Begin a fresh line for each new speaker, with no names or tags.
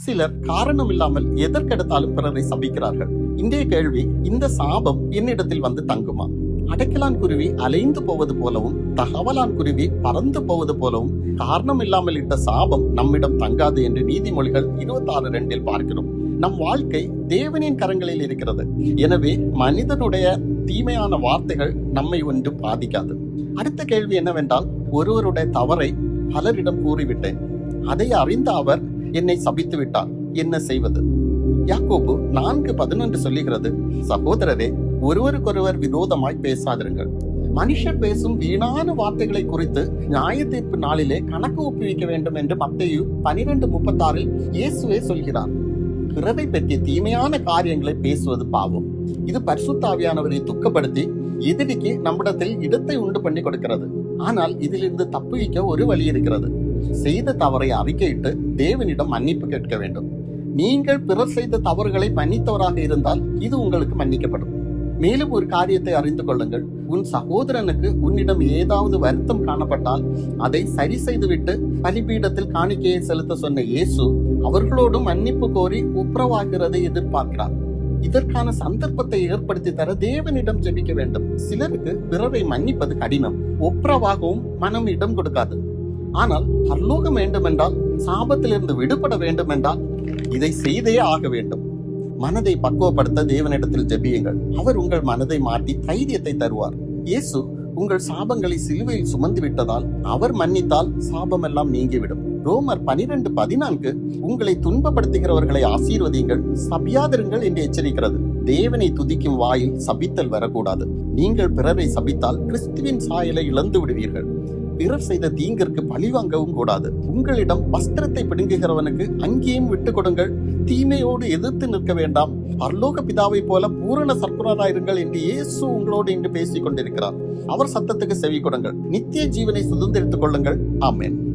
சிலர் காரணம் இல்லாமல் எதற்கெடுத்தாலும் பிறரை சபிக்கிறார்கள். இன்றைய கேள்வி, இந்த சாபம் என்னிடத்தில் வந்து தங்குமா? அடைக்கலான் குருவி அலைந்து போவது போலவும் தகவலான் குருவி பறந்து போவது போலவும் காரணம் இல்லாமல் இட்ட சாபம் நம்மிடம் தங்காது என்று நீதிமொழிகள் 26:2 பார்க்கிறோம். நம் வாழ்க்கை தேவனின் கரங்களில் இருக்கிறது. எனவே மனிதனுடைய தீமையான வார்த்தைகள் நம்மை ஒன்றும் பாதிக்காது. அடுத்த கேள்வி என்னவென்றால், ஒருவருடைய தவறை பலரிடம் கூறிவிட்டேன், அதை அறிந்த அவர் என்னை சபித்து விட்டார், என்ன செய்வது? யாக்கோபு 4:11 சொல்லுகிறது, சகோதரரே, ஒருவருக்கொருவர் விரோதமாய் பேசாதிருங்கள். மனுஷர் பேசும் வீணான வார்த்தைகளை குறித்து நியாய தீர்ப்பு நாளிலே கணக்கு ஒப்புவிக்க வேண்டும் என்று மத்தேயு 12:36 இயேசுவே சொல்கிறார். பிறரை பற்றிய தீமையான காரியங்களை பேசுவது பாவம். இது பரிசுத்த ஆவியானவரை துக்கப்படுத்தி எதிரிக்கு நம்மிடத்தில் இடத்தை உண்டு பண்ணி கொடுக்கிறது. ஆனால் இதிலிருந்து தப்புவிக்க ஒரு வழி இருக்கிறது. செய்த தவறை அறிக்கையிட்டு தேவனிடம் மன்னிப்பு கேட்க வேண்டும். நீங்கள் பிறர் செய்த தவறுகளை மன்னித்தவராக இருந்தால் இது உங்களுக்கு மன்னிக்கப்படும். மேலும் ஒரு காரியத்தை அறிந்து கொள்ளுங்கள், உன் சகோதரனுக்கு உன்னிடம் ஏதாவது வருத்தம் காணப்பட்டால் அதை சரி செய்துவிட்டு பலிபீடத்தில் காணிக்கையை செலுத்த சொன்ன இயேசு அவர்களோடும் மன்னிப்பு கோரி ஒப்புரவாகிறதை எதிர்பார்க்கிறார். இதற்கான சந்தர்ப்பத்தை ஏற்படுத்தி தர தேவனிடம் ஜெபிக்க வேண்டும். சிலருக்கு பிறரை மன்னிப்பது கடினம், ஒப்புரவாகவும் மனம் இடம் கொடுக்காது. ஆனால் பரலோகம் வேண்டுமென்றால், சாபத்திலிருந்து விடுபட வேண்டும் என்றால் இதை செய்தே ஆக வேண்டும். மனதை பக்குவப்படுத்த தேவனிடத்தில் ஜெபியுங்கள். அவர் உங்கள் மனதை மாற்றி தைரியத்தை தருவார். இயேசு உங்கள் சாபங்களை சிலுவையில் சுமந்து விட்டதால் அவர் மன்னித்தால் சாபம் எல்லாம் நீங்கிவிடும். ரோமர் 12:14 உங்களை துன்பப்படுத்துகிறவர்களை ஆசீர்வதியுங்கள், சபியாதிருங்கள் என்று எச்சரிக்கிறது. தேவனை துதிக்கும் வாயில் சபித்தல் வரக்கூடாது. நீங்கள் பிறரை சபித்தால் கிறிஸ்துவின் சாயலை இழந்து விடுவீர்கள். பிறர் செய்த தீங்கிற்கு பழிவாங்கவும் கூடாது. உங்களிடம் வஸ்திரத்தை பிடுங்குகிறவனுக்கு அங்கேயும் விட்டு கொடுங்கள். தீமையோடு எதிர்த்து நிற்க வேண்டாம். பரலோக பிதாவை போல பூரண சர்க்குணராயிருங்கள் என்று இயேசு உங்களோடு இன்று பேசிக் கொண்டிருக்கிறார். அவர் சத்தத்துக்கு செவி கொடுங்கள். நித்திய ஜீவனை சுதந்திரித்துக் கொள்ளுங்கள். ஆமென்.